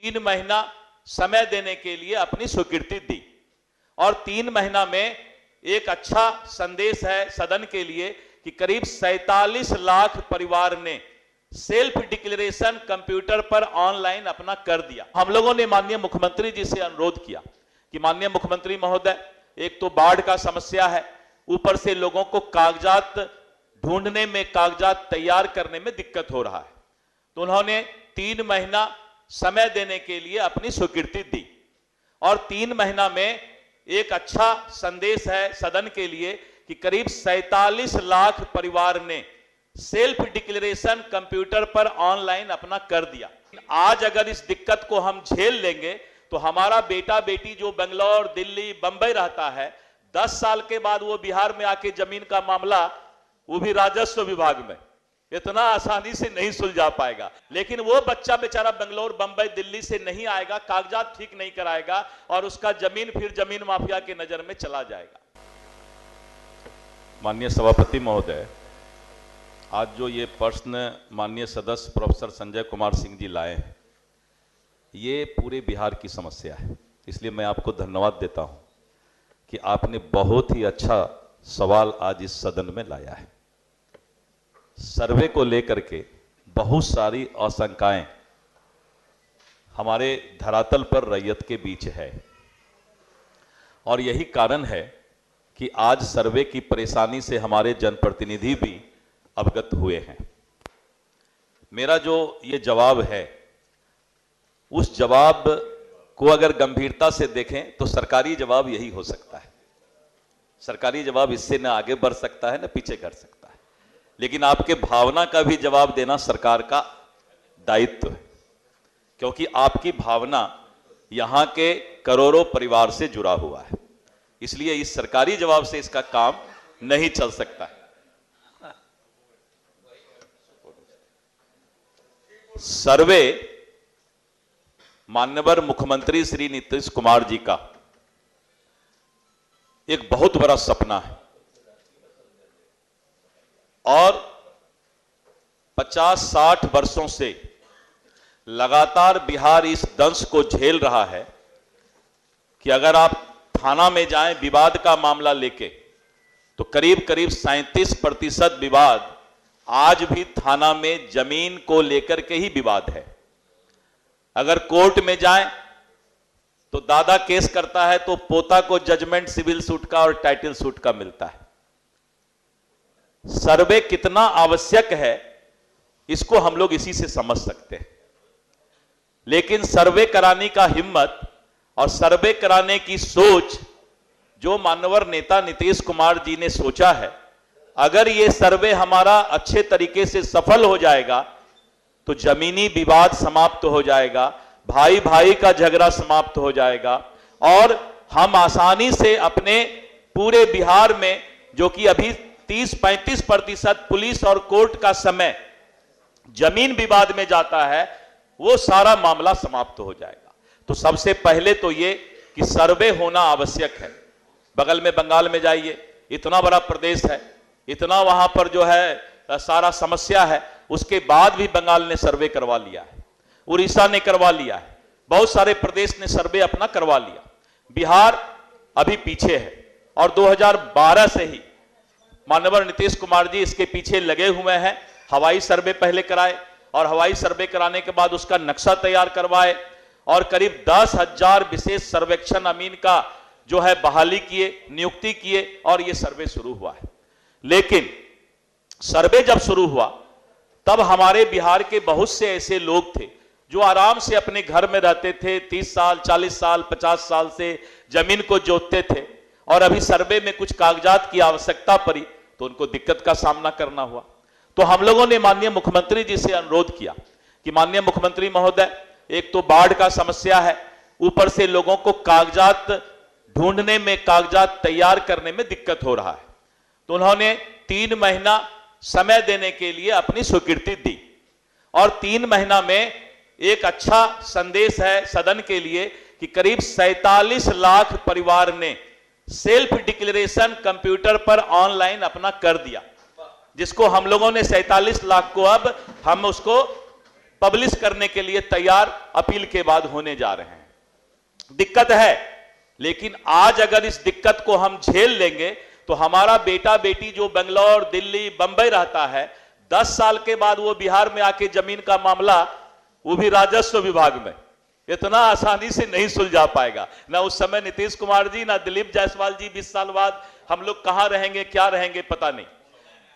3 महीना समय देने के लिए अपनी स्वीकृति दी और 3 महीना में एक अच्छा संदेश है सदन के लिए कि करीब 47 लाख परिवार ने सेल्फ डिक्लेरेशन कंप्यूटर पर ऑनलाइन अपना कर दिया। हम लोगों ने माननीय मुख्यमंत्री जी से अनुरोध किया कि माननीय मुख्यमंत्री महोदय, एक तो बाढ़ का समस्या है, ऊपर से लोगों को कागजात ढूंढने में, कागजात तैयार करने में दिक्कत हो रहा है, तो उन्होंने 3 महीना समय देने के लिए अपनी स्वीकृति दी और 3 महीना में एक अच्छा संदेश है सदन के लिए कि करीब 47 लाख परिवार ने सेल्फ डिक्लेरेशन कंप्यूटर पर ऑनलाइन अपना कर दिया। आज अगर इस दिक्कत को हम झेल लेंगे तो हमारा बेटा बेटी जो बेंगलोर, दिल्ली, बंबई रहता है, 10 साल के बाद वो बिहार में आके जमीन का मामला, वो भी राजस्व विभाग में, इतना आसानी से नहीं सुलझा पाएगा। लेकिन वो बच्चा बेचारा बेंगलोर, बंबई, दिल्ली से नहीं आएगा, कागजात ठीक नहीं कराएगा और उसका जमीन फिर जमीन माफिया की नजर में चला जाएगा। माननीय सभापति महोदय, आज जो ये प्रश्न माननीय सदस्य प्रोफेसर संजय कुमार सिंह जी लाए हैं, ये पूरे बिहार की समस्या है, इसलिए मैं आपको धन्यवाद देता हूं कि आपने बहुत ही अच्छा सवाल आज इस सदन में लाया है। सर्वे को लेकर के बहुत सारी आशंकाएं हमारे धरातल पर रैयत के बीच है और यही कारण है कि आज सर्वे की परेशानी से हमारे जनप्रतिनिधि भी अवगत हुए हैं। मेरा जो ये जवाब है, उस जवाब को अगर गंभीरता से देखें तो सरकारी जवाब यही हो सकता है। सरकारी जवाब इससे न आगे बढ़ सकता है न पीछे कर सकता है, लेकिन आपके भावना का भी जवाब देना सरकार का दायित्व है, क्योंकि आपकी भावना यहां के करोड़ों परिवार से जुड़ा हुआ है। इसलिए इस सरकारी जवाब से इसका काम नहीं चल सकता है। सर्वे माननीय मुख्यमंत्री श्री नीतीश कुमार जी का एक बहुत बड़ा सपना है और 50-60 वर्षों से लगातार बिहार इस दंश को झेल रहा है कि अगर आप थाना में जाएं विवाद का मामला लेके, तो करीब 37% विवाद आज भी थाना में जमीन को लेकर के ही विवाद है। अगर कोर्ट में जाएं तो दादा केस करता है तो पोता को जजमेंट सिविल सूट का और टाइटल सूट का मिलता है। सर्वे कितना आवश्यक है इसको हम लोग इसी से समझ सकते हैं, लेकिन सर्वे कराने का हिम्मत और सर्वे कराने की सोच जो माननीय नेता नीतीश कुमार जी ने सोचा है, अगर ये सर्वे हमारा अच्छे तरीके से सफल हो जाएगा तो जमीनी विवाद समाप्त हो जाएगा, भाई भाई का झगड़ा समाप्त हो जाएगा और हम आसानी से अपने पूरे बिहार में, जो कि अभी 30-35% पुलिस और कोर्ट का समय जमीन विवाद में जाता है, वो सारा मामला समाप्त हो जाएगा। तो सबसे पहले तो ये कि सर्वे होना आवश्यक है। बगल में बंगाल में जाइए, इतना बड़ा प्रदेश है, इतना वहां पर जो है सारा समस्या है, उसके बाद भी बंगाल ने सर्वे करवा लिया है, उड़ीसा ने करवा लिया है, बहुत सारे प्रदेश ने सर्वे अपना करवा लिया। बिहार अभी पीछे है और 2012 से ही माननीय नीतीश कुमार जी इसके पीछे लगे हुए हैं। हवाई सर्वे पहले कराए और हवाई सर्वे कराने के बाद उसका नक्शा तैयार करवाए और करीब 10,000 विशेष सर्वेक्षण अमीन का जो है बहाली किए, नियुक्ति किए और यह सर्वे शुरू हुआ है। लेकिन सर्वे जब शुरू हुआ तब हमारे बिहार के बहुत से ऐसे लोग थे जो आराम से अपने घर में रहते थे, 30 साल, 40 साल, 50 साल से जमीन को जोतते थे और अभी सर्वे में कुछ कागजात की आवश्यकता पड़ी तो उनको दिक्कत का सामना करना हुआ। तो हम लोगों ने माननीय मुख्यमंत्री जी से अनुरोध किया कि माननीय मुख्यमंत्री महोदय, एक तो बाढ़ का समस्या है, ऊपर से लोगों को कागजात ढूंढने में, कागजात तैयार करने में दिक्कत हो रहा है, तो उन्होंने 3 महीना समय देने के लिए अपनी स्वीकृति दी और 3 महीना में एक अच्छा संदेश है सदन के लिए कि करीब 47 लाख परिवार ने सेल्फ डिक्लेरेशन कंप्यूटर पर ऑनलाइन अपना कर दिया, जिसको हम लोगों ने 47 लाख को अब हम उसको पब्लिश करने के लिए तैयार अपील के बाद होने जा रहे हैं। दिक्कत है, लेकिन आज अगर इस दिक्कत को हम झेल लेंगे तो हमारा बेटा बेटी जो बेंगलोर, दिल्ली, बंबई रहता है, 10 साल के बाद वो बिहार में आके जमीन का मामला, वो भी राजस्व विभाग में, इतना आसानी से नहीं सुलझा पाएगा। ना उस समय नीतीश कुमार जी, ना दिलीप जायसवाल जी, 20 साल बाद हम लोग कहां रहेंगे, क्या रहेंगे, पता नहीं।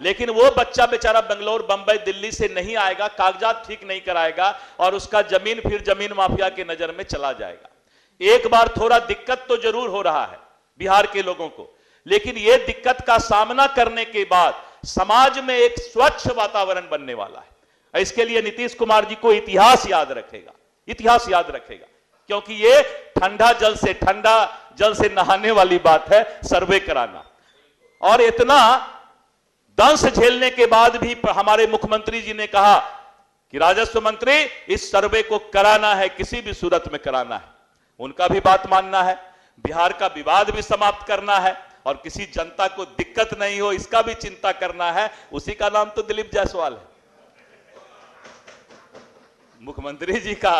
लेकिन वो बच्चा बेचारा बेंगलोर, बंबई, दिल्ली से नहीं आएगा, कागजात ठीक नहीं कराएगा और उसका जमीन फिर जमीन माफिया की नजर में चला जाएगा। एक बार थोड़ा दिक्कत तो जरूर हो रहा है बिहार के लोगों को, लेकिन यह दिक्कत का सामना करने के बाद समाज में एक स्वच्छ वातावरण बनने वाला है। इसके लिए नीतीश कुमार जी को इतिहास याद रखेगा, इतिहास याद रखेगा, क्योंकि यह ठंडा जल से नहाने वाली बात है, सर्वे कराना। और इतना दंश झेलने के बाद भी हमारे मुख्यमंत्री जी ने कहा कि राजस्व मंत्री, इस सर्वे को कराना है, किसी भी सूरत में कराना है। उनका भी बात मानना है, बिहार का विवाद भी समाप्त करना है और किसी जनता को दिक्कत नहीं हो इसका भी चिंता करना है। उसी का नाम तो दिलीप जायसवाल है। मुख्यमंत्री जी का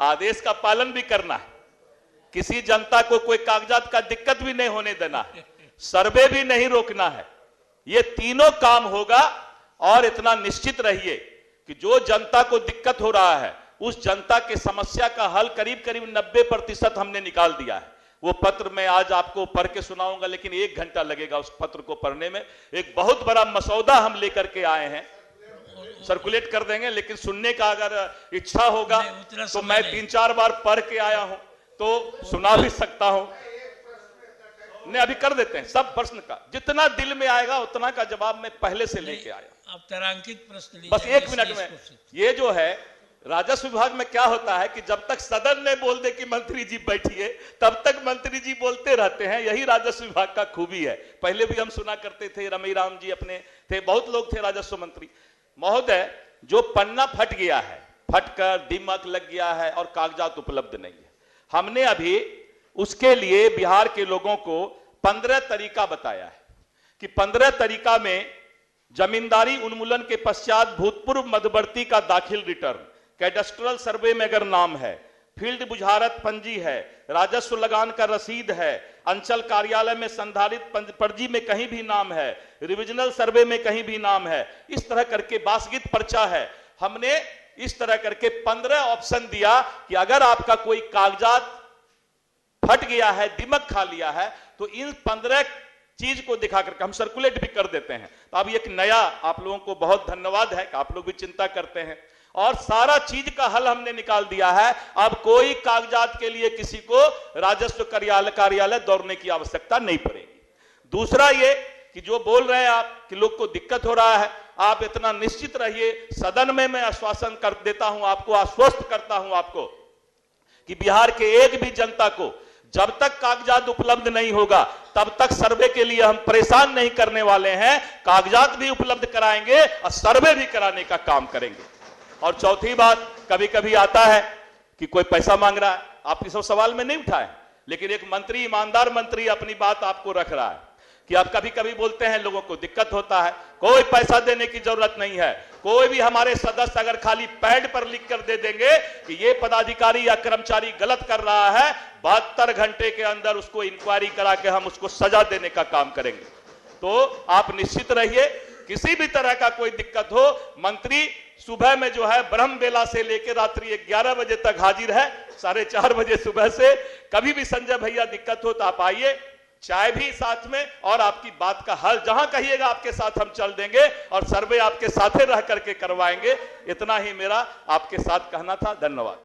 आदेश का पालन भी करना है, किसी जनता को कोई कागजात का दिक्कत भी नहीं होने देना है, सर्वे भी नहीं रोकना है। ये तीनों काम होगा। और इतना निश्चित रहिए कि जो जनता को दिक्कत हो रहा है, उस जनता के समस्या का हल करीब करीब 90% हमने निकाल दिया है। वो पत्र मैं आज आपको पढ़ के सुनाऊंगा, लेकिन 1 घंटा लगेगा उस पत्र को पढ़ने में। एक बहुत बड़ा मसौदा हम लेकर के आए हैं, सर्कुलेट कर देंगे, लेकिन सुनने का अगर इच्छा होगा तो मैं 3-4 बार पढ़ के आया हूं तो सुना भी सकता हूं। नहीं, अभी कर देते हैं, सब प्रश्न का जितना दिल में आएगा उतना का जवाब मैं पहले से लेके आया। आप तारांकित प्रश्न बस 1 मिनट में। ये जो है राजस्व विभाग में क्या होता है कि जब तक सदन ने बोल दे कि मंत्री जी बैठिए, तब तक मंत्री जी बोलते रहते हैं। यही राजस्व विभाग का खूबी है। पहले भी हम सुना करते थे, रमीराम जी अपने थे, बहुत लोग थे राजस्व मंत्री महोदय। जो पन्ना फट गया है, फटकर दीमक लग गया है और कागजात उपलब्ध नहीं है, हमने अभी उसके लिए बिहार के लोगों को 15 तरीका बताया है कि 15 तरीका में जमींदारी उन्मूलन के पश्चात भूतपूर्व मध्यवर्ती का दाखिल रिटर्न, कैडेस्ट्रल सर्वे में अगर नाम है, फील्ड बुझारत पंजी है, राजस्व लगान का रसीद है, अंचल कार्यालय में संधारित पर्ची में कहीं भी नाम है, रिविजनल सर्वे में कहीं भी नाम है, इस तरह करके बासगीत पर्चा है। हमने इस तरह करके 15 ऑप्शन दिया कि अगर आपका कोई कागजात फट गया है, दिमक खा लिया है, तो इन 15 चीज को दिखा करके हम सर्कुलेट भी कर देते हैं। तो अब एक नया, आप लोगों को बहुत धन्यवाद है कि आप लोग भी चिंता करते हैं और सारा चीज का हल हमने निकाल दिया है। अब कोई कागजात के लिए किसी को राजस्व कार्यालय दौड़ने की आवश्यकता नहीं पड़ेगी। दूसरा ये कि जो बोल रहे हैं आप कि लोग को दिक्कत हो रहा है, आप इतना निश्चित रहिए, सदन में मैं आश्वासन कर देता हूं आपको, आश्वस्त करता हूं आपको कि बिहार के एक भी जनता को जब तक कागजात उपलब्ध नहीं होगा तब तक सर्वे के लिए हम परेशान नहीं करने वाले हैं। कागजात भी उपलब्ध कराएंगे और सर्वे भी कराने का काम करेंगे। और चौथी बात, कभी कभी आता है कि कोई पैसा मांग रहा है, आप इस सवाल में नहीं उठाए, लेकिन एक मंत्री, ईमानदार मंत्री अपनी बात आपको रख रहा है कि आप कभी कभी बोलते हैं लोगों को दिक्कत होता है, कोई पैसा देने की जरूरत नहीं है। कोई भी हमारे सदस्य अगर खाली पैड पर लिख कर दे देंगे कि ये पदाधिकारी या कर्मचारी गलत कर रहा है, 72 घंटे के अंदर उसको इंक्वायरी करा के हम उसको सजा देने का काम करेंगे। तो आप निश्चित रहिए, किसी भी तरह का कोई दिक्कत हो, मंत्री सुबह में जो है ब्रह्म बेला से लेकर रात्रि 11 बजे तक हाजिर है, 4:30 बजे सुबह से। कभी भी संजय भैया दिक्कत हो तो आप आइए, चाय भी साथ में, और आपकी बात का हल जहां कहिएगा आपके साथ हम चल देंगे और सर्वे आपके साथ रह करके करवाएंगे। इतना ही मेरा आपके साथ कहना था। धन्यवाद।